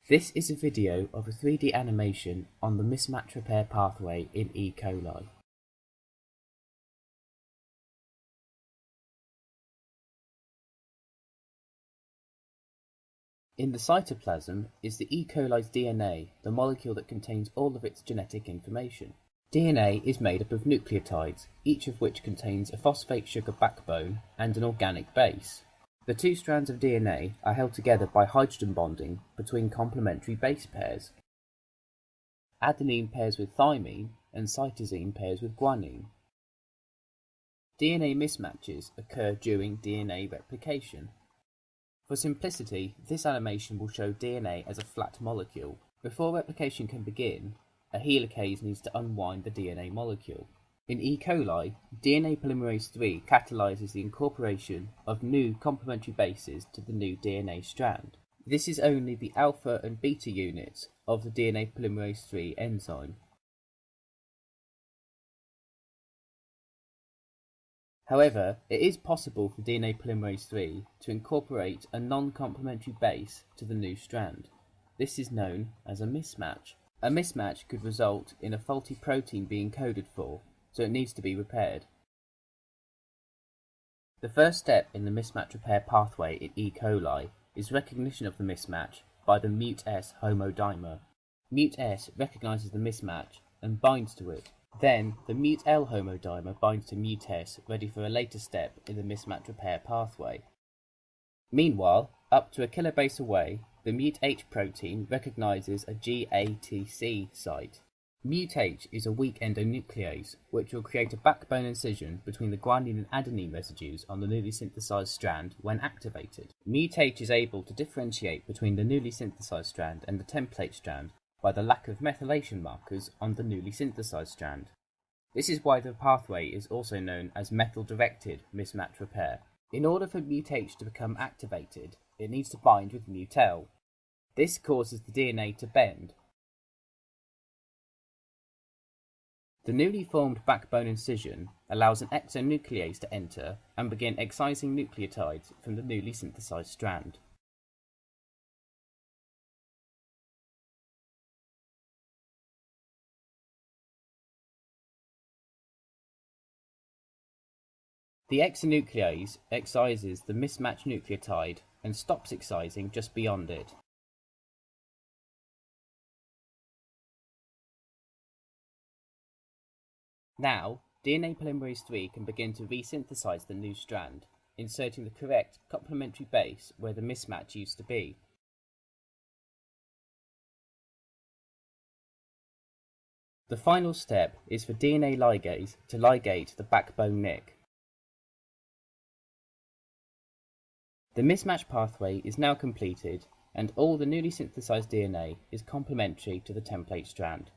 This is a video of a 3D animation on the mismatch repair pathway in E. coli. In the cytoplasm is the E. coli's DNA, the molecule that contains all of its genetic information. DNA is made up of nucleotides, each of which contains a phosphate sugar backbone and an organic base. The two strands of DNA are held together by hydrogen bonding between complementary base pairs. Adenine pairs with thymine and cytosine pairs with guanine. DNA mismatches occur during DNA replication. For simplicity, this animation will show DNA as a flat molecule. Before replication can begin, a helicase needs to unwind the DNA molecule. In E. coli, DNA polymerase III catalyzes the incorporation of new complementary bases to the new DNA strand. This is only the alpha and beta units of the DNA polymerase III enzyme. However, it is possible for DNA polymerase III to incorporate a non-complementary base to the new strand. This is known as a mismatch. A mismatch could result in a faulty protein being coded for, so it needs to be repaired. The first step in the mismatch repair pathway in E. coli is recognition of the mismatch by the mut-S homodimer. Mut-S recognizes the mismatch and binds to it. Then the mut-L homodimer binds to mut-S, ready for a later step in the mismatch repair pathway. Meanwhile, up to a kilobase away, the mut-H protein recognizes a GATC site. Mut-H is a weak endonuclease, which will create a backbone incision between the guanine and adenine residues on the newly synthesized strand when activated. Mut-H is able to differentiate between the newly synthesized strand and the template strand by the lack of methylation markers on the newly synthesized strand. This is why the pathway is also known as methyl-directed mismatch repair. In order for mut-H to become activated, it needs to bind with mut-L. This causes the DNA to bend. The newly formed backbone incision allows an exonuclease to enter and begin excising nucleotides from the newly synthesized strand. The exonuclease excises the mismatched nucleotide and stops excising just beyond it. Now, DNA polymerase III can begin to resynthesize the new strand, inserting the correct complementary base where the mismatch used to be. The final step is for DNA ligase to ligate the backbone nick. The mismatch pathway is now completed, and all the newly synthesized DNA is complementary to the template strand.